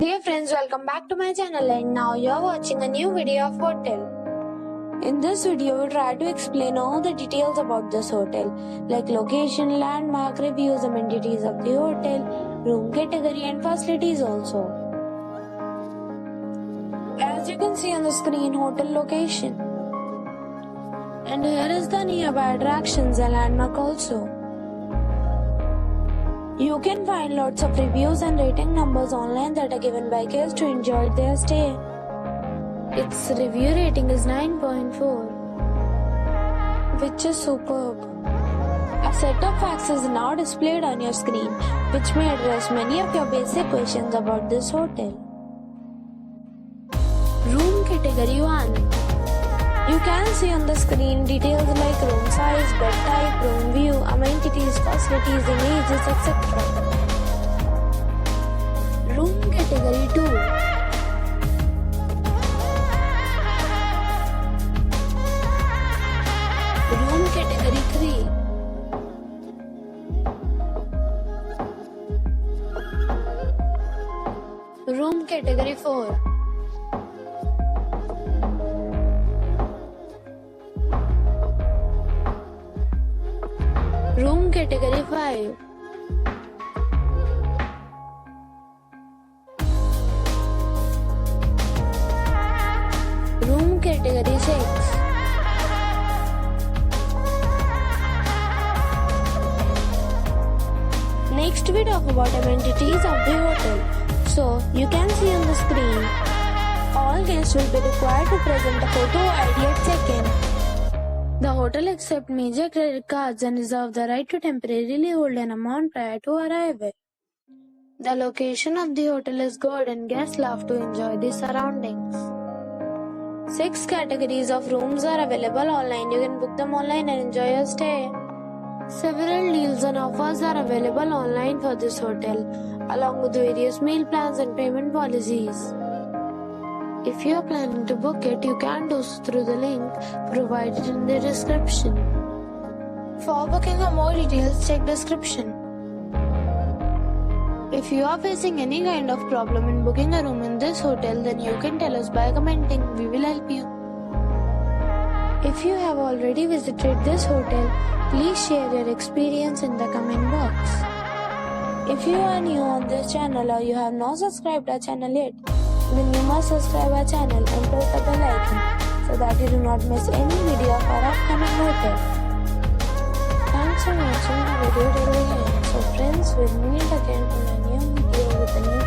Hey friends, welcome back to my channel and now you're watching a new video of hotel. In this video, we try to explain all the details about this hotel, like location, landmark, reviews, amenities of the hotel, room category and facilities also. As you can see on the screen, hotel location. And here is the nearby attractions and landmark also. You can find lots of reviews and rating numbers online that are given by guests to enjoy their stay. Its review rating is 9.4, which is superb. A set of facts is now displayed on your screen, which may address many of your basic questions about this hotel. Room category 1. You can see on the screen details like room size, bed type, room view, amenities, facilities, images, etc. Room category 2. Room category 3. Room category 4. Room category 5. Room category 6. Next we talk about amenities of the hotel. So you can see on the screen, all guests will be required to present a photo ID at check-in. The hotel accepts major credit cards and reserves the right to temporarily hold an amount prior to arrival. The location of the hotel is good and guests love to enjoy the surroundings. 6 categories of rooms are available online. You can book them online and enjoy your stay. Several deals and offers are available online for this hotel, along with various meal plans and payment policies. If you are planning to book it, you can do so through the link provided in the description. For booking or more details, check description. If you are facing any kind of problem in booking a room in this hotel, then you can tell us by commenting. We will help you. If you have already visited this hotel, please share your experience in the comment box. If you are new on this channel or you have not subscribed our channel yet, then you must subscribe our channel and press the bell icon so that you do not miss any video of our upcoming hotel. Thanks for watching the video till the end. So friends, we'll meet again in a new video with a new